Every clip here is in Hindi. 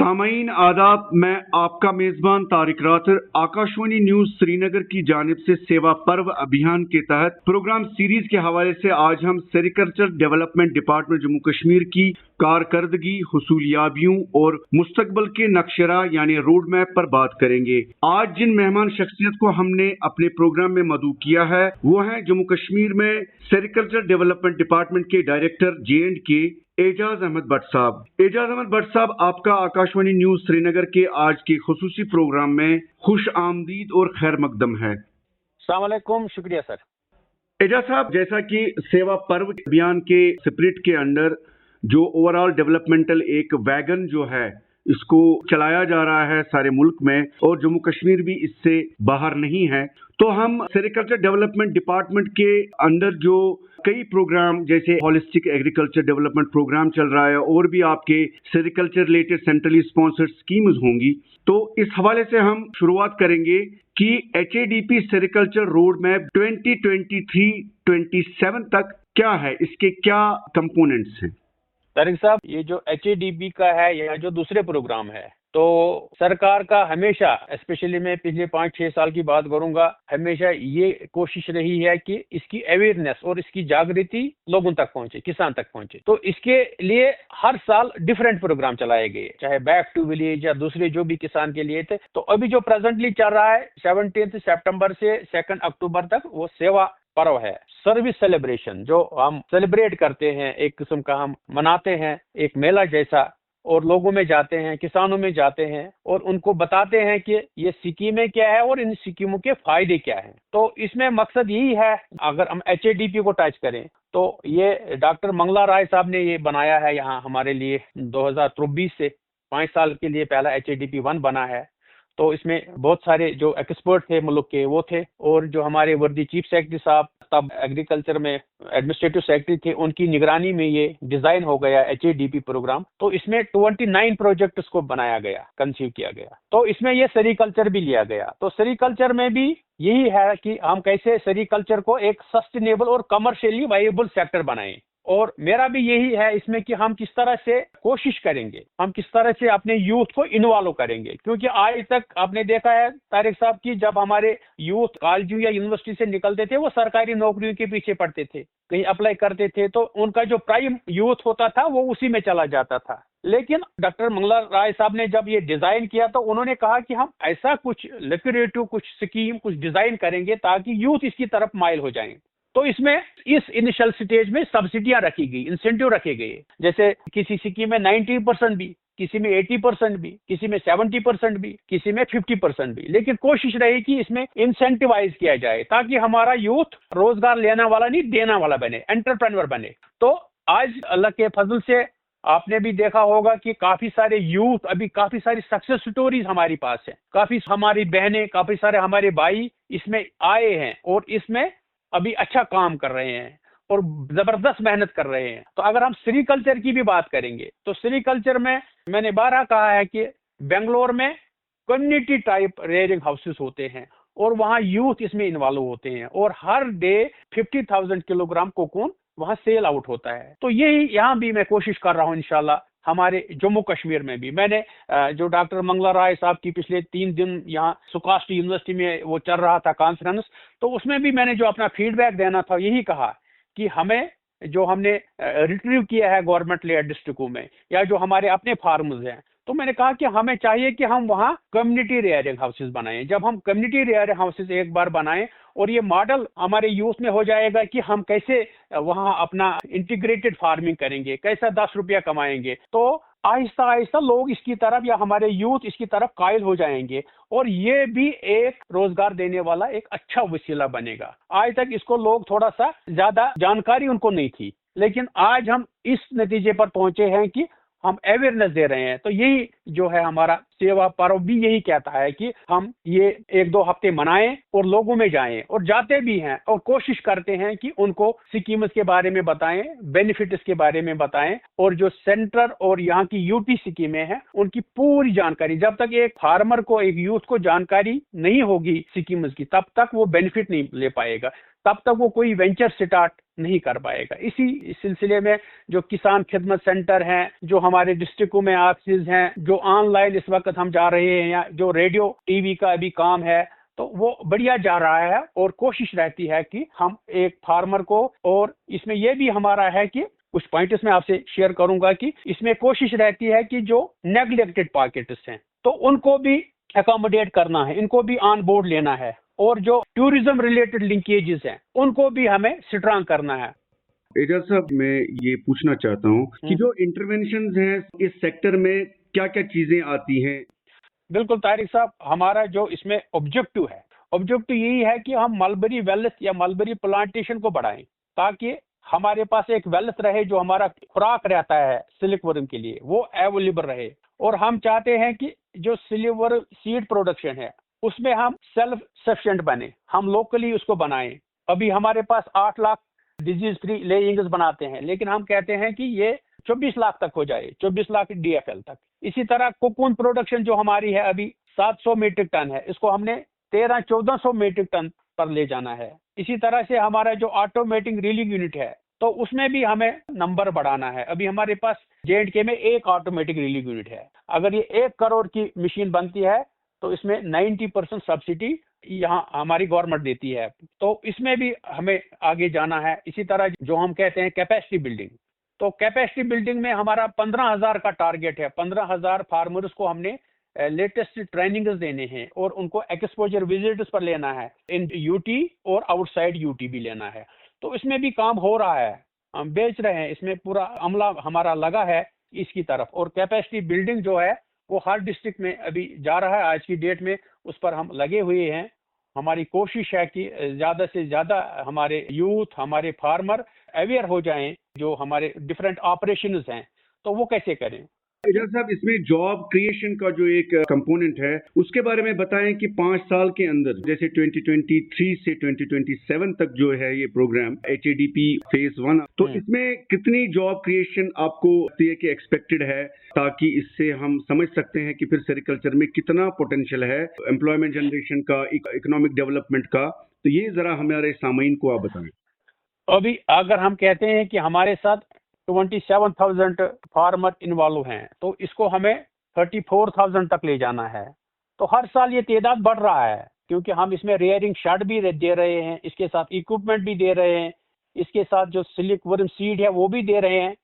सामाईन आदाब, मैं आपका मेजबान तारिक रातर आकाशवाणी न्यूज श्रीनगर की जानिब से सेवा पर्व अभियान के तहत प्रोग्राम सीरीज के हवाले से आज हम sericulture development department Jammu Kashmir की कारकर्दगी, हुसूलियाबियों और मुस्तकबल के नक्शरा यानी रोड मैप पर बात करेंगे। आज जिन मेहमान शख्सियत को हमने अपने प्रोग्राम में मदऊ किया है वो हैं जम्मू कश्मीर में सेरिकल्चर डेवलपमेंट डिपार्टमेंट के डायरेक्टर J&K एजाज अहमद भट्ट साहब। एजाज अहमद भट्ट साहब, आपका आकाशवाणी न्यूज श्रीनगर के आज के खुसूसी प्रोग्राम में खुश आमदीद और खैर मकदम है। अस्सलाम वालेकुम, शुक्रिया सर। एजाज साहब, जैसा कि सेवा पर्व अभियान के स्पिरिट के अंडर जो ओवरऑल डेवलपमेंटल एक वैगन जो है इसको चलाया जा रहा है सारे मुल्क में और जम्मू कश्मीर भी इससे बाहर नहीं है, तो हम सेरिकल्चर डेवलपमेंट डिपार्टमेंट के अंडर जो कई प्रोग्राम जैसे हॉलिस्टिक एग्रीकल्चर डेवलपमेंट प्रोग्राम चल रहा है और भी आपके sericulture related centrally sponsored schemes होंगी, तो इस हवाले से हम शुरुआत करेंगे कि HADP सेरिकल्चर रोड मैप 2023-27 तक क्या है, इसके क्या कंपोनेंट्स हैं? तारिक साहब, ये जो HADP का है या जो दूसरे प्रोग्राम है, तो सरकार का हमेशा, स्पेशली मैं पिछले 5-6 साल की बात करूंगा, हमेशा ये कोशिश रही है कि इसकी अवेयरनेस और इसकी जागृति लोगों तक पहुंचे, किसान तक पहुंचे। तो इसके लिए हर साल डिफरेंट प्रोग्राम चलाए गए, चाहे बैक टू विलेज या दूसरे जो भी किसान के लिए थे। तो अभी जो प्रेजेंटली चल रहा है 17 सितंबर से 2 अक्टूबर तक, वो सेवा पर्व है, सर्विस सेलिब्रेशन, जो हम सेलिब्रेट करते हैं, एक किस्म का हम मनाते हैं, एक मेला जैसा, और लोगों में जाते हैं, किसानों में जाते हैं और उनको बताते हैं कि ये स्कीमें क्या है और इन स्कीमों के फायदे क्या हैं। तो इसमें मकसद यही है, अगर हम HADP को टच करें तो ये डॉक्टर मंगला राय साहब ने ये बनाया है यहाँ हमारे लिए 2024 से 5 साल के लिए पहला HADP 1 बना है। तो इसमें बहुत सारे जो एक्सपर्ट थे मुल्क के वो थे, और जो हमारे वर्दी चीफ सेक्रेटरी साहब तब एग्रीकल्चर में एडमिनिस्ट्रेटिव सेक्रेटरी थे, उनकी निगरानी में ये डिजाइन हो गया HADP प्रोग्राम। तो इसमें 29 प्रोजेक्ट्स को बनाया गया, कंसीव किया गया। तो इसमें ये सेरिकल्चर भी लिया गया। तो सेरिकल्चर में भी यही है कि हम कैसे सेरिकल्चर को एक सस्टेनेबल और कमर्शियली वायबल सेक्टर बनाएं। और मेरा भी यही है इसमें कि हम किस तरह से कोशिश करेंगे, हम किस तरह से अपने यूथ को इन्वॉल्व करेंगे। क्योंकि आज तक आपने देखा है तारिक साहब की जब हमारे यूथ कॉलेज या यूनिवर्सिटी से निकलते थे वो सरकारी नौकरियों के पीछे पड़ते थे, कहीं अप्लाई करते थे, तो उनका जो प्राइम यूथ होता था वो उसी में चला जाता था। लेकिन डॉक्टर मंगला राय साहब ने जब ये डिजाइन किया तो उन्होंने कहा कि हम ऐसा कुछ लुक्रेटिव कुछ स्कीम कुछ डिजाइन करेंगे ताकि यूथ इसकी तरफ माइल हो जाएं। तो इसमें इस इनिशियल स्टेज में सब्सिडियां रखी गई, इंसेंटिव रखे गए, जैसे किसी स्कीम में 90% भी, किसी में 80% भी, किसी में 70% भी, किसी में 50% भी। लेकिन कोशिश रही कि इसमें इंसेंटिवाइज किया जाए ताकि हमारा यूथ रोजगार लेने वाला नहीं देने वाला बने, एंटरप्रेन्योर बने। तो आज अल्लाह के फजल से आपने भी देखा होगा कि काफी सारे यूथ, अभी काफी सारी सक्सेस स्टोरीज हमारे पास है, काफी हमारी बहनें, काफी सारे हमारे भाई इसमें आए हैं और इसमें अभी अच्छा काम कर रहे हैं और जबरदस्त मेहनत कर रहे हैं। तो अगर हम सेरिकल्चर की भी बात करेंगे तो सेरिकल्चर में मैंने 12 कहा है कि बेंगलोर में कम्युनिटी टाइप रेयरिंग हाउसेस होते हैं और वहाँ यूथ इसमें इन्वॉल्व होते हैं और हर डे 50,000 किलोग्राम कोकून वहाँ सेल आउट होता है। तो यही यहाँ भी मैं कोशिश कर रहा हूँ इंशाल्लाह हमारे जम्मू कश्मीर में भी। मैंने जो डॉक्टर मंगला राय साहब की पिछले 3 दिन यहाँ सुकास्ट यूनिवर्सिटी में वो चल रहा था कॉन्फ्रेंस, तो उसमें भी मैंने जो अपना फीडबैक देना था यही कहा कि हमें जो हमने रिट्रीव किया है गवर्नमेंट लेयर डिस्ट्रिक्टों में या जो हमारे अपने फार्मर्स हैं, तो मैंने कहा कि हमें चाहिए कि हम वहाँ कम्युनिटी रेयरिंग हाउसेस बनाएं। जब हम कम्युनिटी रेयरिंग हाउसेस एक बार बनाएं और ये मॉडल हमारे यूथ में हो जाएगा कि हम कैसे वहाँ अपना इंटीग्रेटेड फार्मिंग करेंगे, कैसा 10 रुपया कमाएंगे, तो आहिस्ता आहिस्ता लोग इसकी तरफ या हमारे यूथ इसकी तरफ कायल हो जाएंगे और ये भी एक रोजगार देने वाला एक अच्छा वसीला बनेगा। आज तक इसको लोग थोड़ा सा ज्यादा जानकारी उनको नहीं थी, लेकिन आज हम इस नतीजे पर पहुंचे हैं कि हम अवेयरनेस दे रहे हैं। तो यही जो है हमारा सेवा पर्व भी यही कहता है कि हम ये 1-2 हफ्ते मनाएं और लोगों में जाएं और जाते भी हैं और कोशिश करते हैं कि उनको स्कीम्स के बारे में बताएं, बेनिफिट्स के बारे में बताएं और जो सेंटर और यहाँ की यूटी स्कीमें हैं उनकी पूरी जानकारी। जब तक एक फार्मर को, एक यूथ को जानकारी नहीं होगी स्कीम्स की, तब तक वो बेनिफिट नहीं ले पाएगा, तब तक वो कोई वेंचर स्टार्ट नहीं कर पाएगा। इसी सिलसिले में जो किसान खिदमत सेंटर हैं, जो हमारे डिस्ट्रिक्टों में ऑफिस हैं, जो ऑनलाइन इस वक्त हम जा रहे हैं, या जो रेडियो टीवी का अभी काम है, तो वो बढ़िया जा रहा है। और कोशिश रहती है कि हम एक फार्मर को, और इसमें यह भी हमारा है कि कुछ पॉइंट इसमें आपसे शेयर करूंगा कि इसमें कोशिश रहती है कि जो नेग्लेक्टेड पॉकेट्स हैं तो उनको भी अकोमोडेट करना है, इनको भी ऑन बोर्ड लेना है, और जो टूरिज्म रिलेटेड लिंकेजेस हैं उनको भी हमें स्ट्रांग करना है। एजाज साहब, मैं ये पूछना चाहता हूँ कि जो इंटरवेंशंस हैं इस सेक्टर में क्या क्या चीजें आती हैं? बिल्कुल तारिक साहब, हमारा जो इसमें ऑब्जेक्टिव यही है कि हम मलबरी वेल्थ या मलबरी प्लांटेशन को बढ़ाएं, ताकि हमारे पास एक वेल्थ रहे, जो हमारा खुराक रहता है सिल्क वर्म के लिए, वो अवेलेबल रहे। और हम चाहते हैं कि जो सिल्वर सीड प्रोडक्शन है उसमें हम सेल्फ सफिशिएंट बने, हम लोकली उसको बनाएं। अभी हमारे पास 8 लाख डिजीज फ्री लेइंग्स बनाते हैं, लेकिन हम कहते हैं कि ये 24 लाख तक हो जाए, 24 लाख DFL तक। इसी तरह कोकून प्रोडक्शन जो हमारी है अभी 700 मीट्रिक टन है, इसको हमने 1300-1400 मीट्रिक टन पर ले जाना है। इसी तरह से हमारा जो ऑटोमेटिक रीलिंग यूनिट है, तो उसमें भी हमें नंबर बढ़ाना है। अभी हमारे पास J&K में एक ऑटोमेटिक रीलिंग यूनिट है। अगर ये 1 करोड़ की मशीन बनती है तो इसमें 90% सब्सिडी यहाँ हमारी गवर्नमेंट देती है, तो इसमें भी हमें आगे जाना है। इसी तरह जो हम कहते हैं कैपेसिटी बिल्डिंग, तो कैपेसिटी बिल्डिंग में हमारा 15,000 का टारगेट है। 15,000 फार्मर्स को हमने लेटेस्ट ट्रेनिंग्स देने हैं और उनको एक्सपोजर विजिट्स पर लेना है, इन UT और आउटसाइड UT भी लेना है। तो इसमें भी काम हो रहा है, हम बेच रहे हैं, इसमें पूरा अमला हमारा लगा है इसकी तरफ। और कैपेसिटी बिल्डिंग जो है वो हर डिस्ट्रिक्ट में अभी जा रहा है, आज की डेट में उस पर हम लगे हुए हैं। हमारी कोशिश है कि ज़्यादा से ज़्यादा हमारे यूथ, हमारे फार्मर अवेयर हो जाएं, जो हमारे डिफरेंट ऑपरेशंस हैं तो वो कैसे करें। एजाज साहब, इसमें जॉब क्रिएशन का जो एक कंपोनेंट है उसके बारे में बताएं कि 5 साल के अंदर, जैसे 2023 से 2027 तक जो है ये प्रोग्राम HADP फेज 1, तो इसमें कितनी जॉब क्रिएशन आपको लगती है कि एक्सपेक्टेड है, ताकि इससे हम समझ सकते हैं कि फिर सेरिकल्चर में कितना पोटेंशियल है एम्प्लॉयमेंट जनरेशन का, इकोनॉमिक डेवलपमेंट का। तो ये जरा हमारे सामाइन को आप बताएं। अभी अगर हम कहते हैं कि हमारे साथ 27,000 फार्मर इन्वॉल्व हैं, तो इसको हमें 34,000 तक ले जाना है। तो हर साल ये तादाद बढ़ रहा है, क्योंकि हम इसमें रेयरिंग शेड भी दे रहे हैं, इसके साथ इक्विपमेंट भी दे रहे हैं, इसके साथ जो सिल्क वर्म सीड है वो भी दे रहे हैं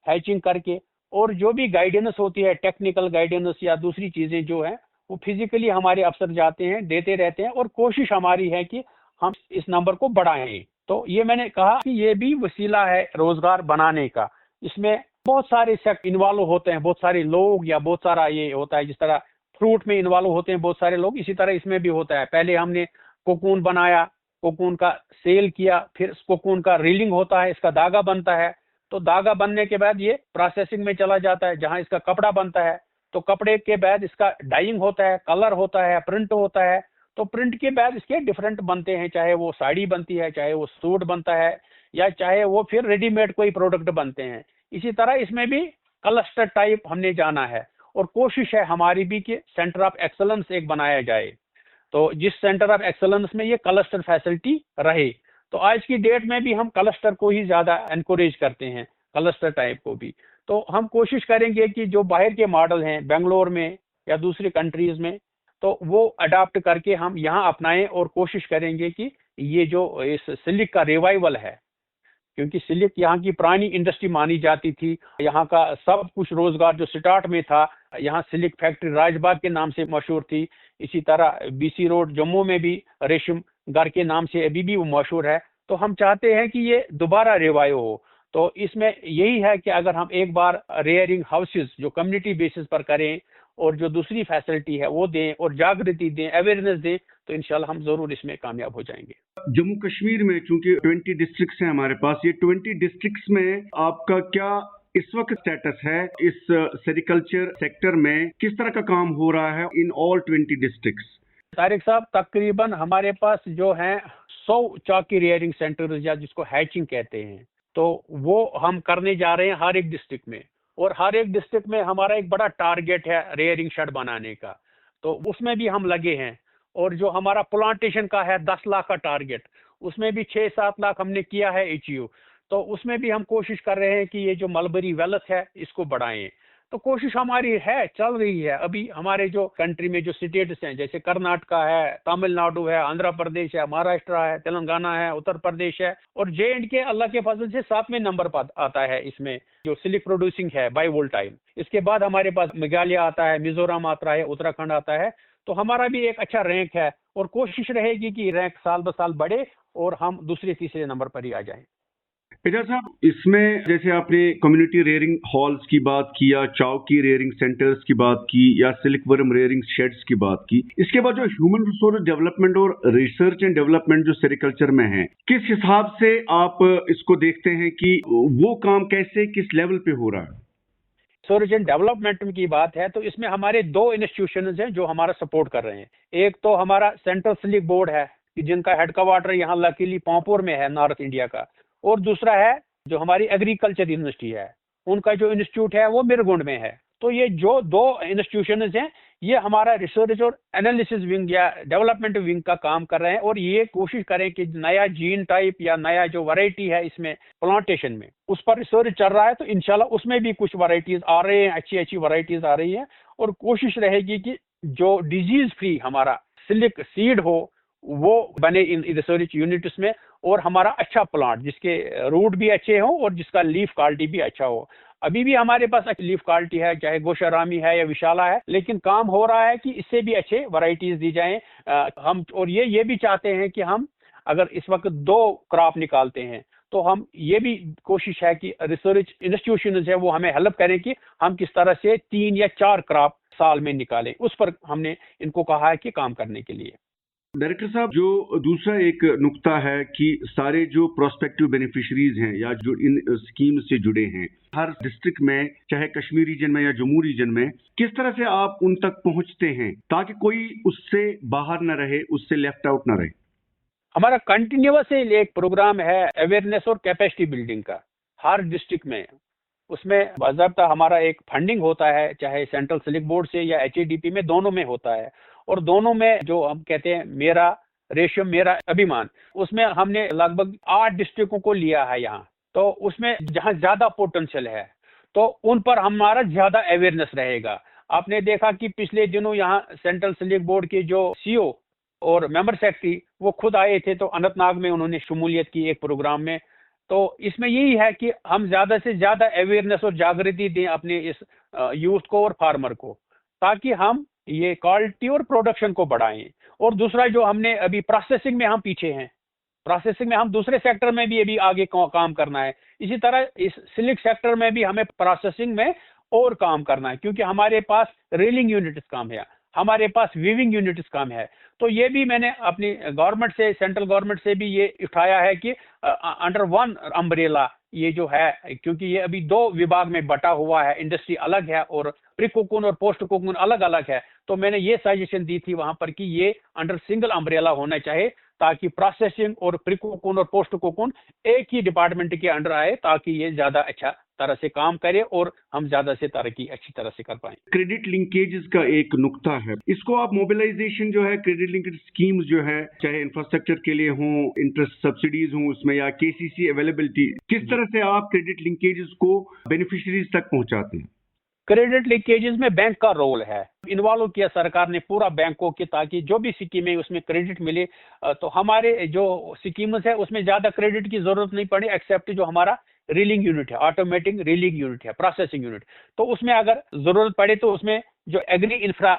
हैचिंग करके। और जो भी गाइडेंस होती है, टेक्निकल गाइडेंस या दूसरी चीज़ें जो है वो फिजिकली हमारे अफसर जाते हैं, देते रहते हैं। और कोशिश हमारी है कि हम इस नंबर को बढ़ाएं। तो ये मैंने कहा कि ये भी वसीला है रोजगार बनाने का। इसमें बहुत सारे सेक्टर इन्वॉल्व होते हैं, बहुत सारे लोग, या बहुत सारा ये होता है, जिस तरह फ्रूट में इन्वॉल्व होते हैं बहुत सारे लोग, इसी तरह इसमें भी होता है। पहले हमने कोकून बनाया, कोकून का सेल किया, फिर कोकून का रीलिंग होता है, इसका धागा बनता है। तो धागा बनने के बाद ये प्रोसेसिंग में चला जाता है, जहां इसका कपड़ा बनता है। तो कपड़े के बाद इसका डाइंग होता है, कलर होता है, प्रिंट होता है। तो प्रिंट के बाद इसके डिफरेंट बनते हैं, चाहे वो साड़ी बनती है, चाहे वो सूट बनता है, या चाहे वो फिर रेडीमेड कोई प्रोडक्ट बनते हैं। इसी तरह इसमें भी क्लस्टर टाइप हमने जाना है, और कोशिश है हमारी भी कि सेंटर ऑफ एक्सलेंस एक बनाया जाए, तो जिस सेंटर ऑफ एक्सलेंस में ये क्लस्टर फैसिलिटी रहे। तो आज की डेट में भी हम क्लस्टर को ही ज़्यादा एनकरेज करते हैं, क्लस्टर टाइप को भी। तो हम कोशिश करेंगे कि जो बाहर के मॉडल हैं बेंगलोर में या दूसरी कंट्रीज़ में, तो वो अडाप्ट करके हम यहाँ अपनाएं, और कोशिश करेंगे कि ये जो इस सिल्क का रिवाइवल है, क्योंकि सिल्क यहाँ की पुरानी इंडस्ट्री मानी जाती थी, यहाँ का सब कुछ रोजगार जो स्टार्ट में था, यहाँ सिल्क फैक्ट्री राजबाग के नाम से मशहूर थी। इसी तरह BC रोड जम्मू में भी रेशम घर के नाम से अभी भी वो मशहूर है। तो हम चाहते हैं कि ये दोबारा रिवाइव हो। तो इसमें यही है कि अगर हम एक बार रेयरिंग हाउसेस जो कम्युनिटी बेसिस पर करें, और जो दूसरी फैसिलिटी है वो दें, और जागृति दें, अवेयरनेस दें, तो इंशाल्लाह हम जरूर इसमें कामयाब हो जाएंगे। जम्मू कश्मीर में चूंकि 20 डिस्ट्रिक्ट्स हैं हमारे पास, ये 20 डिस्ट्रिक्ट्स में आपका क्या इस वक्त स्टेटस है? इस सेरिकल्चर सेक्टर में किस तरह का काम हो रहा है इन ऑल 20 डिस्ट्रिक्ट्स? तारिक साहब, तकरीबन हमारे पास जो है 100 चाकी रेयरिंग सेंटर, या जिसको हैचिंग कहते हैं, तो वो हम करने जा रहे हैं हर एक डिस्ट्रिक्ट में। और हर एक डिस्ट्रिक्ट में हमारा एक बड़ा टारगेट है रेयरिंग शेड बनाने का, तो उसमें भी हम लगे हैं। और जो हमारा प्लांटेशन का है 10 लाख का टारगेट, उसमें भी 6-7 लाख हमने किया है HU। तो उसमें भी हम कोशिश कर रहे हैं कि ये जो मलबरी वेल्थ है इसको बढ़ाएं। तो कोशिश हमारी है, चल रही है। अभी हमारे जो कंट्री में जो स्टेट्स हैं, जैसे कर्नाटका है, तमिलनाडु है, आंध्र प्रदेश है, महाराष्ट्र है, तेलंगाना है, उत्तर प्रदेश है, और J&K अल्लाह के फजल से 7वें नंबर पर आता है इसमें जो सिल्क प्रोड्यूसिंग है बाई वोल्टाइल। इसके बाद हमारे पास मेघालय आता है, मिजोरम आता है, उत्तराखंड आता है। तो हमारा भी एक अच्छा रैंक है और कोशिश रहेगी कि रैंक साल ब साल बढ़े और हम दूसरे तीसरे नंबर पर ही आ जाएं। एजाज साहब, इसमें जैसे आपने कम्युनिटी रेयरिंग हॉल्स की बात की या चौकी रेयरिंग सेंटर्स की बात की या सिल्कवर्म रेयरिंग शेड्स की बात की, इसके बाद जो ह्यूमन रिसोर्स डेवलपमेंट और रिसर्च एंड डेवलपमेंट जो सेरिकल्चर में है, किस हिसाब से आप इसको देखते हैं कि वो काम कैसे किस लेवल पे हो रहा है? रिसर्च एंड डेवलपमेंट की बात है तो इसमें हमारे 2 इंस्टीट्यूशंस हैं जो हमारा सपोर्ट कर रहे हैं। एक तो हमारा सेंट्रल सिल्क बोर्ड है कि जिनका हेडक्वार्टर यहाँ लकीली पांपोर में है, नॉर्थ इंडिया का, और दूसरा है जो हमारी एग्रीकल्चर यूनिवर्सिटी है, उनका जो इंस्टीट्यूट है वो मिरगुंड में है। तो ये जो 2 इंस्टीट्यूशंस हैं ये हमारा रिसर्च और एनालिसिस विंग या डेवलपमेंट विंग का काम कर रहे हैं और ये कोशिश करें कि नया जीन टाइप या नया जो वैरायटी है इसमें प्लांटेशन में उस पर रिसर्च चल रहा है। तो इंशाल्लाह उसमें भी कुछ वैरायटीज आ रहे हैं, अच्छी अच्छी वैरायटीज आ रही हैं, और कोशिश रहेगी कि जो डिजीज फ्री हमारा सिल्क सीड हो वो बने इन रिसर्च यूनिट्स में, और हमारा अच्छा प्लांट जिसके रूट भी अच्छे हो और जिसका लीफ क्वालिटी भी अच्छा हो। अभी भी हमारे पास अच्छी लीफ क्वालिटी है, चाहे गोशारामी है या विशाला है, लेकिन काम हो रहा है कि इससे भी अच्छे वैरायटीज दी जाएं। हम और ये भी चाहते हैं कि हम अगर इस वक्त 2 क्रॉप निकालते हैं तो हम ये भी कोशिश है कि रिसर्च इंस्टीट्यूशन है वो हमें हेल्प करें कि हम किस तरह से 3 या 4 क्रॉप साल में निकालें। उस पर हमने इनको कहा है कि काम करने के लिए। डायरेक्टर साहब, जो दूसरा एक नुक्ता है कि सारे जो प्रोस्पेक्टिव बेनिफिशरीज हैं या जो इन स्कीम से जुड़े हैं, हर डिस्ट्रिक्ट में, चाहे कश्मीर रीजन में या जम्मू रीजन में, किस तरह से आप उन तक पहुंचते हैं ताकि कोई उससे बाहर न रहे, उससे लेफ्ट आउट न रहे? हमारा कंटिन्यूअस एक प्रोग्राम है अवेयरनेस और कैपेसिटी बिल्डिंग का हर डिस्ट्रिक्ट में। उसमें बाज़ाब्ता हमारा एक फंडिंग होता है, चाहे सेंट्रल सिल्क बोर्ड से या HADP में, दोनों में होता है। और दोनों में जो हम कहते हैं मेरा रेशम मेरा अभिमान, उसमें हमने लगभग 8 डिस्ट्रिक्टों को लिया है यहाँ। तो उसमें जहाँ ज्यादा पोटेंशियल है तो उन पर हमारा ज्यादा अवेयरनेस रहेगा। आपने देखा कि पिछले दिनों यहाँ सेंट्रल सिल्क बोर्ड के जो CEO और मेंबर सेक्रेटरी वो खुद आए थे, तो अनंतनाग में उन्होंने शमूलियत की एक प्रोग्राम में। तो इसमें यही है कि हम ज्यादा से ज्यादा अवेयरनेस और जागृति दें अपने इस यूथ को और फार्मर को, ताकि हम ये क्वालिटी और प्रोडक्शन को बढ़ाएं। और दूसरा जो हमने अभी प्रोसेसिंग में हम पीछे हैं, प्रोसेसिंग में हम दूसरे सेक्टर में भी अभी आगे काम करना है। इसी तरह इस सिल्क सेक्टर में भी हमें प्रोसेसिंग में और काम करना है, क्योंकि हमारे पास रीलिंग यूनिट्स काम है, हमारे पास वीविंग यूनिट्स काम है। तो ये भी मैंने अपनी गवर्नमेंट से, सेंट्रल गवर्नमेंट से भी ये उठाया है कि अंडर वन अम्ब्रेला ये जो है, क्योंकि ये अभी 2 विभाग में बटा हुआ है, इंडस्ट्री अलग है और प्री कोकून और पोस्ट कोकून अलग अलग है। तो मैंने ये सजेशन दी थी वहां पर कि ये अंडर सिंगल अम्ब्रेला होना चाहिए, ताकि प्रोसेसिंग और प्री कोकून और पोस्ट कोकून एक ही डिपार्टमेंट के अंडर आए, ताकि ये ज्यादा अच्छा तरह से काम करे और हम ज्यादा से तरक्की अच्छी तरह से कर पाए। क्रेडिट लिंकेजेस का एक नुक्ता है, इसको आप मोबिलाइजेशन जो है, क्रेडिट लिंकेज स्कीम्स जो है, चाहे इंफ्रास्ट्रक्चर के लिए हो, इंटरेस्ट सब्सिडीज हो उसमें, या KCC अवेलेबिलिटी, किस तरह से आप क्रेडिट लिंकेजेस को बेनिफिशियरीज तक पहुंचाते हैं? क्रेडिट लीकेजेस में बैंक का रोल है। इन्वॉल्व किया सरकार ने पूरा बैंकों की, ताकि जो भी स्कीमें उसमें क्रेडिट मिले। तो हमारे जो स्कीम्स है उसमें ज्यादा क्रेडिट की जरूरत नहीं पड़ी, एक्सेप्ट जो हमारा रीलिंग यूनिट है, ऑटोमेटिक रीलिंग यूनिट है, प्रोसेसिंग यूनिट। तो उसमें अगर जरूरत पड़े तो उसमें जो एग्री इंफ्रा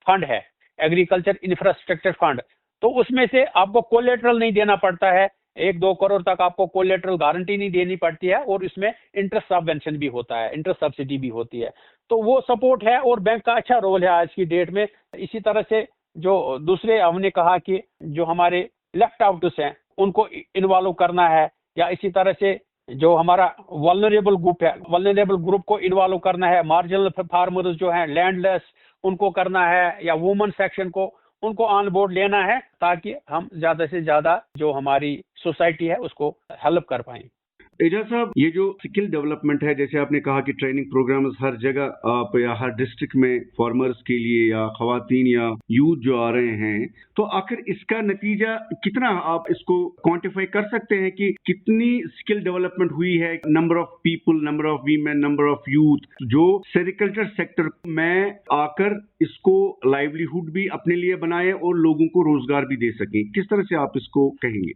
फंड है, एग्रीकल्चर इंफ्रास्ट्रक्चर फंड, तो उसमें से आपको कोलेटरल नहीं देना पड़ता है, 1-2 करोड़ तक आपको कोलेटरल गारंटी नहीं देनी पड़ती है, और इसमें इंटरेस्ट सबवेंशन भी होता है, इंटरेस्ट सब्सिडी भी होती है। तो वो सपोर्ट है और बैंक का अच्छा रोल है आज की डेट में। इसी तरह से जो दूसरे हमने कहा कि जो हमारे लेफ्ट आउट्स हैं उनको इन्वॉल्व करना है, या इसी तरह से जो हमारा वल्नरेबल ग्रुप है, वल्नरेबल ग्रुप को इन्वॉल्व करना है, मार्जिनल फार्मर्स जो हैं, लैंडलेस, उनको करना है, या वुमेन सेक्शन को, उनको ऑन बोर्ड लेना है, ताकि हम ज्यादा से ज्यादा जो हमारी सोसाइटी है उसको हेल्प कर पाएं। एजाज साहब, ये जो स्किल डेवलपमेंट है, जैसे आपने कहा कि ट्रेनिंग प्रोग्राम्स हर जगह आप या हर डिस्ट्रिक्ट में फार्मर्स के लिए या खवातीन या यूथ जो आ रहे हैं, तो आखिर इसका नतीजा कितना, आप इसको क्वांटिफाई कर सकते हैं कि कितनी स्किल डेवलपमेंट हुई है? Number of people, number of women, number of youth जो सेरिकल्चर सेक्टर में आकर इसको लाइवलीहुड भी अपने लिए बनाए और लोगों को रोजगार भी दे सकें, किस तरह से आप इसको कहेंगे?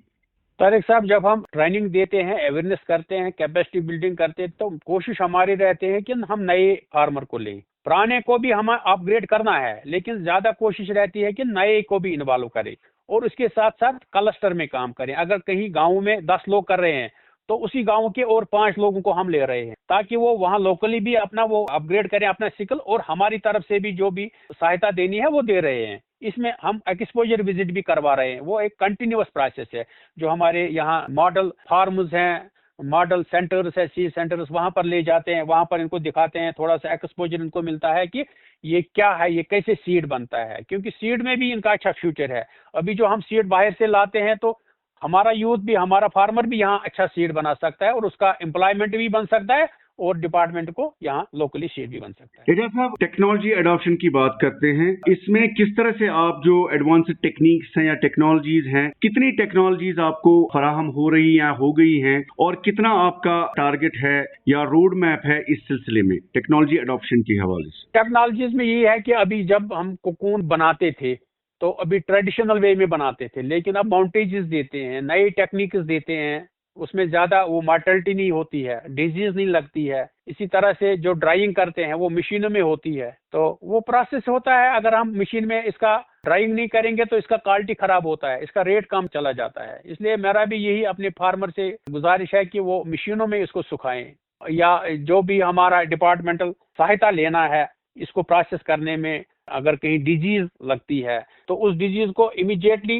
तारिक साहब, जब हम ट्रेनिंग देते हैं, अवेयरनेस करते हैं, कैपेसिटी बिल्डिंग करते हैं, तो कोशिश हमारी रहती है कि हम नए फार्मर को लें। पुराने को भी हमें अपग्रेड करना है, लेकिन ज्यादा कोशिश रहती है कि नए को भी इन्वॉल्व करें और उसके साथ साथ क्लस्टर में काम करें। अगर कहीं गांव में 10 लोग कर रहे हैं तो उसी गांव के और 5 लोगों को हम ले रहे हैं, ताकि वो वहां लोकली भी अपना वो अपग्रेड करें अपना स्किल, और हमारी तरफ से भी जो भी सहायता देनी है वो दे रहे हैं। इसमें हम एक्सपोजर विजिट भी करवा रहे हैं। वो एक कंटिन्यूअस प्रोसेस है। जो हमारे यहाँ मॉडल फार्म्स हैं, मॉडल सेंटर्स है, सीड सेंटर्स, वहां पर ले जाते हैं, वहां पर इनको दिखाते हैं, थोड़ा सा एक्सपोजर इनको मिलता है कि ये क्या है, ये कैसे सीड बनता है, क्योंकि सीड में भी इनका अच्छा फ्यूचर है। अभी जो हम सीड बाहर से लाते हैं तो हमारा यूथ भी, हमारा फार्मर भी यहाँ अच्छा सीड बना सकता है और उसका एम्प्लॉयमेंट भी बन सकता है और डिपार्टमेंट को यहाँ लोकली सीड भी बन सकता है। एजाज साहब, टेक्नोलॉजी एडॉप्शन की बात करते हैं, इसमें किस तरह से आप जो एडवांस्ड टेक्निक्स हैं या टेक्नोलॉजीज हैं, कितनी टेक्नोलॉजीज आपको फराहम हो रही या हो गई हैं, और कितना आपका टारगेट है या रोड मैप है इस सिलसिले में टेक्नोलॉजी एडॉप्शन के हवाले से? टेक्नोलॉजीज में ये है कि अभी जब हम कोकून बनाते थे तो अभी ट्रेडिशनल वे में बनाते थे, लेकिन अब माउंटेजेस देते हैं, नई टेक्निक्स देते हैं, उसमें ज्यादा वो मार्टलिटी नहीं होती है, डिजीज नहीं लगती है। इसी तरह से जो ड्राइंग करते हैं वो मशीनों में होती है, तो वो प्रोसेस होता है। अगर हम मशीन में इसका ड्राइंग नहीं करेंगे तो इसका क्वालिटी खराब होता है, इसका रेट कम चला जाता है। इसलिए मेरा भी यही अपने फार्मर से गुजारिश है कि वो मशीनों में इसको सुखाएं, या जो भी हमारा डिपार्टमेंटल सहायता लेना है इसको प्रोसेस करने में, अगर कहीं डिजीज लगती है तो उस डिजीज को इमीडिएटली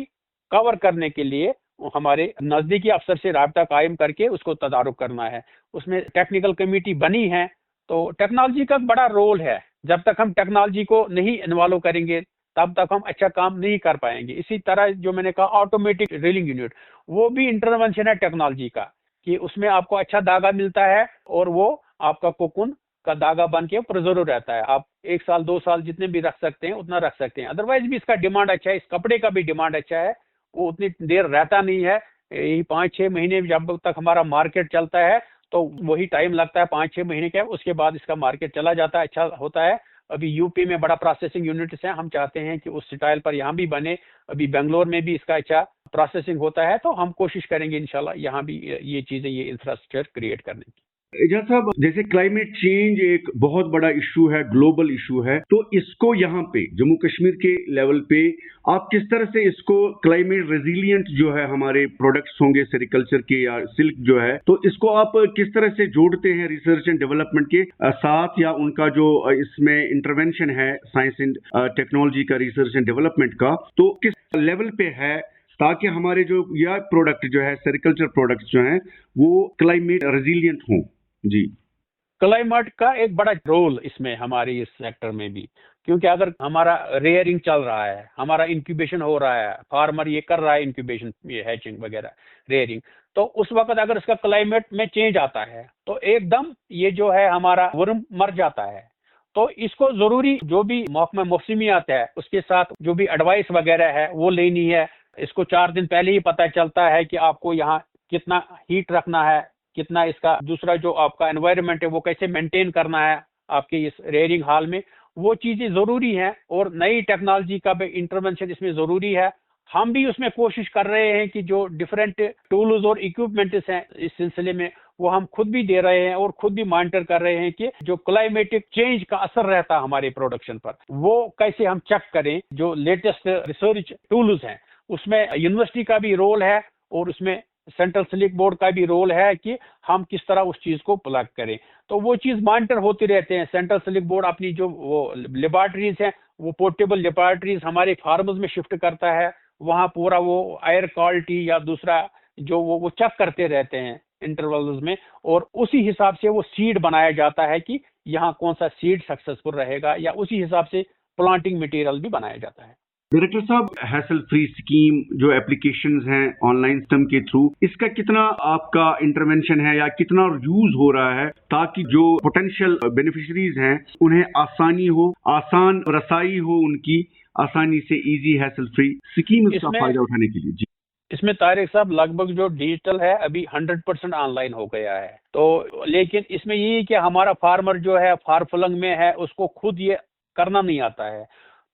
कवर करने के लिए हमारे नजदीकी अफसर से राब्ता कायम करके उसको तदारुक करना है। उसमें टेक्निकल कमेटी बनी है, तो टेक्नोलॉजी का बड़ा रोल है। जब तक हम टेक्नोलॉजी को नहीं इन्वॉल्व करेंगे तब तक हम अच्छा काम नहीं कर पाएंगे। इसी तरह जो मैंने कहा ऑटोमेटिक ड्रिलिंग यूनिट, वो भी इंटरवेंशन है टेक्नोलॉजी का, कि उसमें आपको अच्छा धागा मिलता है और वो आपका कोकून का धागा बन के प्रिजर्व रहता है। आप 1 साल 2 साल जितने भी रख सकते हैं उतना रख सकते हैं। अदरवाइज भी इसका डिमांड अच्छा है, इस कपड़े का भी डिमांड अच्छा है, वो उतनी देर रहता नहीं है। यही 5-6 महीने जब तक हमारा मार्केट चलता है तो वही टाइम लगता है 5-6 महीने का, उसके बाद इसका मार्केट चला जाता है, अच्छा होता है। अभी यूपी में बड़ा प्रोसेसिंग यूनिट्स है, हम चाहते हैं कि उस स्टाइल पर यहाँ भी बने। अभी बेंगलोर में भी इसका अच्छा प्रोसेसिंग होता है, तो हम कोशिश करेंगे इंशाल्लाह यहाँ भी ये चीजें, ये इंफ्रास्ट्रक्चर क्रिएट करने की। एजाज साहब, जैसे क्लाइमेट चेंज एक बहुत बड़ा इशू है, ग्लोबल इशू है, तो इसको यहाँ पे जम्मू कश्मीर के लेवल पे आप किस तरह से इसको क्लाइमेट रेजिलिएंट जो है हमारे प्रोडक्ट्स होंगे सेरिकल्चर के या सिल्क जो है, तो इसको आप किस तरह से जोड़ते हैं रिसर्च एंड डेवलपमेंट के साथ, या उनका जो इसमें इंटरवेंशन है साइंस एंड टेक्नोलॉजी का, रिसर्च एंड डेवलपमेंट का, तो किस लेवल पे है, ताकि हमारे जो यह प्रोडक्ट जो है सेरिकल्चर प्रोडक्ट्स जो हैं वो क्लाइमेट रेजिलिएंट हों? जी, क्लाइमेट का एक बड़ा रोल इसमें हमारी इस सेक्टर में भी, क्योंकि अगर हमारा रेयरिंग चल रहा है, हमारा इंक्यूबेशन हो रहा है, फार्मर ये कर रहा है इंक्यूबेशन, ये हैचिंग वगैरह, रेयरिंग, तो उस वक्त अगर इसका क्लाइमेट में चेंज आता है तो एकदम ये जो है हमारा वर्म मर जाता है। तो इसको जरूरी जो भी महकमा मौसमियात है उसके साथ जो भी एडवाइस वगैरह है वो लेनी है। इसको 4 दिन पहले ही पता चलता है कि आपको यहाँ कितना हीट रखना है, कितना इसका दूसरा जो आपका एनवायरनमेंट है वो कैसे मेंटेन करना है आपके इस रेयरिंग हॉल में, वो चीजें जरूरी हैं। और नई टेक्नोलॉजी का भी इंटरवेंशन इसमें जरूरी है। हम भी उसमें कोशिश कर रहे हैं कि जो डिफरेंट टूल्स और इक्विपमेंट्स हैं इस सिलसिले में वो हम खुद भी दे रहे हैं और खुद भी मॉनिटर कर रहे हैं कि जो क्लाइमेटिक चेंज का असर रहता है हमारे प्रोडक्शन पर वो कैसे हम चेक करें। जो लेटेस्ट रिसर्च टूल्स हैं उसमें यूनिवर्सिटी का भी रोल है और उसमें सेंट्रल सिलिक बोर्ड का भी रोल है कि हम किस तरह उस चीज को प्लग करें। तो वो चीज मॉनिटर होती रहते हैं। सेंट्रल सिलिक बोर्ड अपनी जो वो लेबोरेटरीज हैं वो पोर्टेबल लेबोरेटरीज हमारे फार्मर्स में शिफ्ट करता है, वहाँ पूरा वो एयर क्वालिटी या दूसरा जो वो चेक करते रहते हैं इंटरवल्स में, और उसी हिसाब से वो सीड बनाया जाता है कि यहाँ कौन सा सीड सक्सेसफुल रहेगा, या उसी हिसाब से प्लांटिंग मटेरियल भी बनाया जाता है। डायरेक्टर साहब, हैसल फ्री स्कीम जो एप्लीकेशंस हैं ऑनलाइन सिस्टम के थ्रू, इसका कितना आपका इंटरवेंशन है या कितना यूज हो रहा है ताकि जो पोटेंशियल बेनिफिशरीज हैं उन्हें आसानी हो, आसान रसाई हो, उनकी आसानी से इजी हैसल फ्री स्कीम का फायदा उठाने के लिए? जी, इसमें तारिक साहब लगभग जो डिजिटल है अभी 100% ऑनलाइन हो गया है। तो लेकिन इसमें यही कि हमारा फार्मर जो है फारफलंग में है, उसको खुद ये करना नहीं आता है,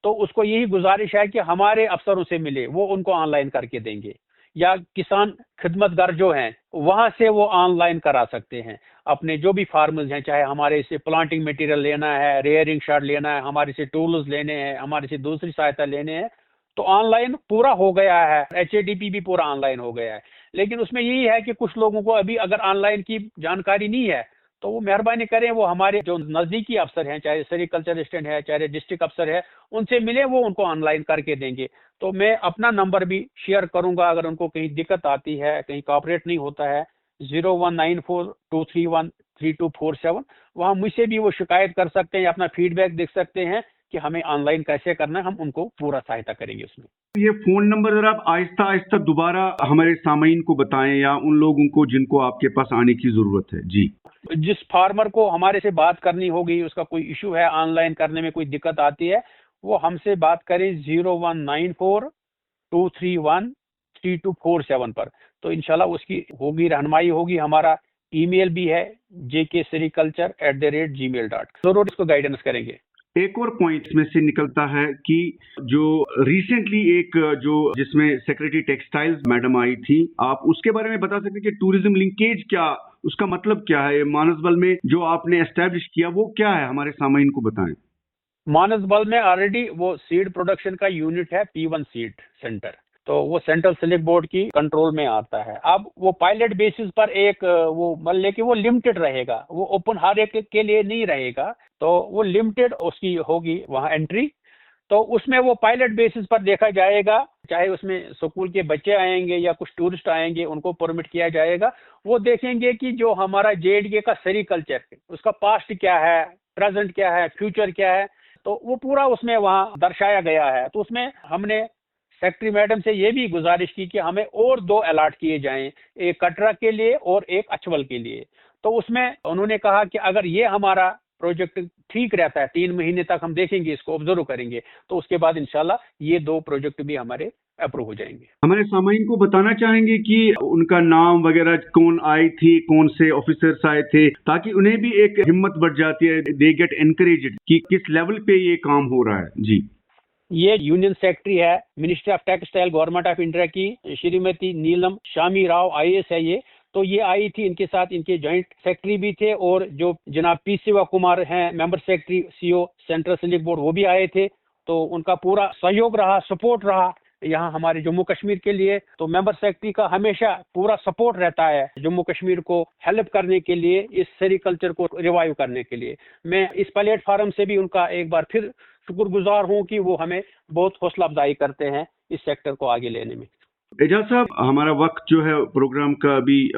तो उसको यही गुजारिश है कि हमारे अफसरों से मिले, वो उनको ऑनलाइन करके देंगे, या किसान खिदमतगार जो हैं वहां से वो ऑनलाइन करा सकते हैं। अपने जो भी फार्मर्स हैं, चाहे हमारे से प्लांटिंग मटेरियल लेना है, रेयरिंग शार्ट लेना है, हमारे से टूल्स लेने हैं, हमारे से दूसरी सहायता लेने हैं, तो ऑनलाइन पूरा हो गया है। HADP भी पूरा ऑनलाइन हो गया है। लेकिन उसमें यही है कि कुछ लोगों को अभी अगर ऑनलाइन की जानकारी नहीं है, तो वो मेहरबानी करें, वो हमारे जो नजदीकी अफसर हैं, चाहे सेरिकल्चर असिस्टेंट है, चाहे डिस्ट्रिक्ट अफसर है, उनसे मिले, वो उनको ऑनलाइन करके देंगे। तो मैं अपना नंबर भी शेयर करूंगा, अगर उनको कहीं दिक्कत आती है, कहीं कॉपरेट नहीं होता है, 0194-231-3247, वहां मुझसे भी वो शिकायत कर सकते हैं, अपना फीडबैक देख सकते हैं कि हमें ऑनलाइन कैसे करना है, हम उनको पूरा सहायता करेंगे उसमें। ये फोन नंबर जरा आप आहिस्ता आहिस्ता दोबारा हमारे सामीन को बताएं या उन लोगों को जिनको आपके पास आने की जरूरत है। जी, जिस फार्मर को हमारे से बात करनी होगी, उसका कोई इशू है, ऑनलाइन करने में कोई दिक्कत आती है, वो हमसे बात करें 0194-231-3247 पर। तो इंशाल्लाह उसकी होगी रहनुमाई होगी। हमारा ईमेल भी है jksericulture@gmail.com, जरूर इसको गाइडेंस करेंगे। एक और पॉइंट में से निकलता है कि जो रिसेंटली एक जो जिसमें सेक्रेटरी टेक्सटाइल्स मैडम आई थी, आप उसके बारे में बता सकते हैं कि टूरिज्म लिंकेज क्या, उसका मतलब क्या है? मानसबल में जो आपने एस्टेब्लिश किया वो क्या है, हमारे सामाइन को बताएं। मानसबल में ऑलरेडी वो सीड प्रोडक्शन का यूनिट है, P1 सीड सेंटर, तो वो सेंट्रल सिलेक्ट बोर्ड की कंट्रोल में आता है। अब वो पायलट बेसिस पर एक वो मान ले कि वो लिमिटेड रहेगा, वो ओपन हर एक के लिए नहीं रहेगा, तो वो लिमिटेड उसकी होगी वहाँ एंट्री। तो उसमें वो पायलट बेसिस पर देखा जाएगा, चाहे उसमें स्कूल के बच्चे आएंगे या कुछ टूरिस्ट आएंगे, उनको परमिट किया जाएगा। वो देखेंगे कि जो हमारा JNK का सेरिकल्चर उसका पास्ट क्या है, प्रेजेंट क्या है, फ्यूचर क्या है, तो वो पूरा उसमें वहाँ दर्शाया गया है। तो उसमें हमने सेक्रेटरी मैडम से ये भी गुजारिश की कि हमें और 2 अलॉट किए जाएं, एक कटरा के लिए और एक अचवल के लिए। तो उसमें उन्होंने कहा कि अगर ये हमारा प्रोजेक्ट ठीक रहता है, 3 महीने तक हम देखेंगे, इसको ऑब्जर्व करेंगे, तो उसके बाद इंशाल्लाह ये 2 प्रोजेक्ट भी हमारे अप्रूव हो जाएंगे। हमारे सामाइन को बताना चाहेंगे कि उनका नाम वगैरह, कौन आई थी, कौन से ऑफिसर्स आए थे, ताकि उन्हें भी एक हिम्मत बढ़ जाती है, दे गेट एनकरेज्ड कि किस लेवल पे ये काम हो रहा है। जी, ये यूनियन सेक्रेटरी है, ministry of textile, government of India की श्रीमती नीलम शामी राव IAS है ये। तो ये आई थी, इनके साथ इनके जॉइंट सेक्रेटरी भी थे, और जो जनाब P शिवा कुमार हैं, member secretary CO central select board, वो भी आए थे। तो उनका पूरा सहयोग रहा, सपोर्ट रहा यहाँ हमारे जम्मू कश्मीर के लिए। तो मेंबर सेक्रेटरी का हमेशा पूरा सपोर्ट रहता है जम्मू कश्मीर को हेल्प करने के लिए, इस सेरिकल्चर को रिवाइव करने के लिए। मैं इस प्लेटफार्म से भी उनका एक बार फिर शुक्रगुजार हूँ कि वो हमें बहुत हौसला अफजाई करते हैं इस सेक्टर को आगे लेने में। एजाज साहब, हमारा वक्त जो है प्रोग्राम का अभी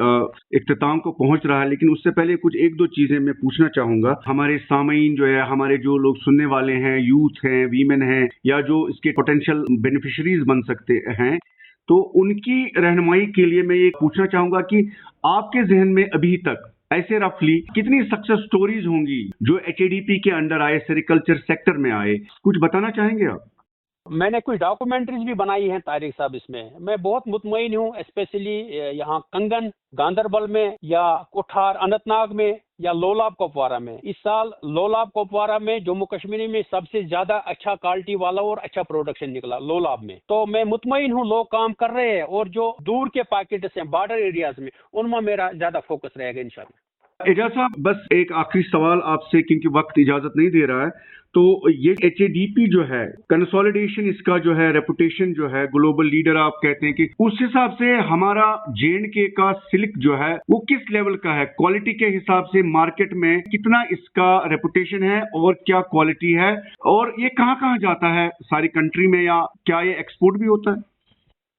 इख्तिताम को पहुंच रहा है, लेकिन उससे पहले कुछ 1-2 चीजें मैं पूछना चाहूंगा। हमारे सामीन जो है, हमारे जो लोग सुनने वाले हैं, यूथ हैं, वीमेन हैं, या जो इसके पोटेंशियल बेनिफिशरीज बन सकते हैं, तो उनकी रहनुमाई के लिए मैं ये पूछना चाहूंगा कि आपके जहन में अभी तक ऐसे रफली कितनी सक्सेस स्टोरीज होंगी जो HADP के अंडर आए, सेरिकल्चर सेक्टर में आए, कुछ बताना चाहेंगे आप? मैंने कुछ डॉक्यूमेंट्रीज भी बनाई हैं तारिक साहब। इसमें मैं बहुत मुतमईन हूँ, स्पेशली यहाँ कंगन गांधरबल में, या कोठार अनंतनाग में, या लोलाब कुपवारा में। इस साल लोलाब कुपवारा में जम्मू कश्मीर में सबसे ज्यादा अच्छा क्वालिटी वाला और अच्छा प्रोडक्शन निकला लोलाब में। तो मैं मुतमईन हूँ, लोग काम कर रहे हैं, और जो दूर के पैकेट्स हैं बॉर्डर एरियाज में, उनमें मेरा ज्यादा फोकस रहेगा इंशाल्लाह। एजाज साहब, बस एक आखिरी सवाल आपसे, क्योंकि वक्त इजाजत नहीं दे रहा है। तो ये HADP जो है, कंसोलिडेशन, इसका जो है रेपुटेशन जो है, ग्लोबल लीडर आप कहते हैं, कि उस हिसाब से हमारा JNK का सिल्क जो है वो किस लेवल का है? क्वालिटी के हिसाब से मार्केट में कितना इसका रेपुटेशन है और क्या क्वालिटी है, और ये कहाँ कहाँ जाता है सारी कंट्री में, या क्या ये एक्सपोर्ट भी होता है?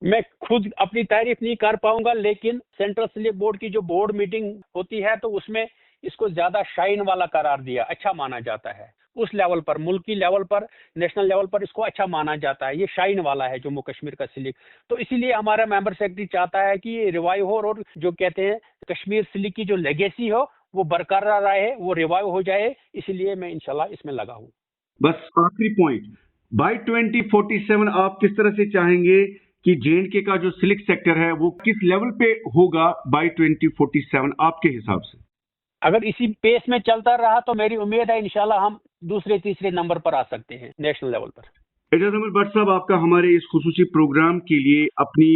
मैं खुद अपनी तारीफ नहीं कर पाऊंगा, लेकिन सेंट्रल सिलेक्ट बोर्ड की जो बोर्ड मीटिंग होती है, तो उसमें इसको ज्यादा शाइन वाला करार दिया, अच्छा माना जाता है। उस लेवल पर, मुल्की लेवल पर, नेशनल लेवल पर इसको अच्छा माना जाता है। ये शाइन वाला है जम्मू कश्मीर का सिल्क। तो इसीलिए हमारा मेंबर सेक्रेटरी चाहता है कि ये रिवाइव हो और जो कहते हैं कश्मीर सिल्क की जो लेगेसी हो वो बरकरार रहे, वो रिवाइव हो जाए। इसलिए मैं इंशाल्लाह इसमें लगा हूँ। बस आखिरी पॉइंट, बाय 2047 आप किस तरह से चाहेंगे कि J&K का जो सिल्क सेक्टर है वो किस लेवल पे होगा बाय 2047 आपके हिसाब से? अगर इसी पेस में चलता रहा तो मेरी उम्मीद है इंशाल्लाह हम दूसरे तीसरे नंबर पर आ सकते हैं नेशनल लेवल पर। एजाज अहमद भट्ट साहब, आपका हमारे इस खुसूसी प्रोग्राम के लिए अपनी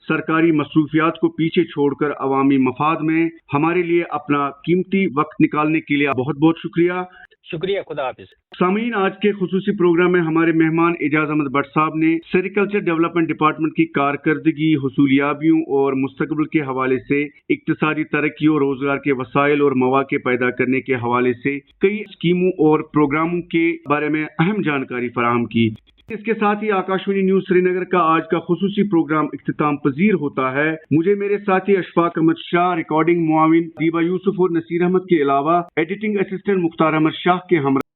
सरकारी मसरूफियात को पीछे छोड़कर अवामी मफाद में हमारे लिए अपना कीमती वक्त निकालने के लिए बहुत बहुत शुक्रिया। शुक्रिया, खुदा हाफिज। सामीन, आज के खुसूसी प्रोग्राम में हमारे मेहमान एजाज अहमद भट्ट साहब ने सेरिकल्चर डेवलपमेंट डिपार्टमेंट की कारकर्दगी, हुसूलियाबियों और मुस्तकबिल के हवाले से, इक्तिसादी तरक्की और रोजगार के वसाइल और मौके पैदा करने के हवाले से कई स्कीमों और प्रोग्रामों के बारे में अहम जानकारी फराहम की। इसके साथ ही आकाशवाणी न्यूज श्रीनगर का आज का खुसूसी प्रोग्राम इख्तिताम पजीर होता है। मुझे मेरे साथी अशफाक अहमद शाह, रिकॉर्डिंग मुआविन दीबा यूसुफ और नसीर अहमद के अलावा एडिटिंग असिस्टेंट मुख्तार अहमद शाह के हमरा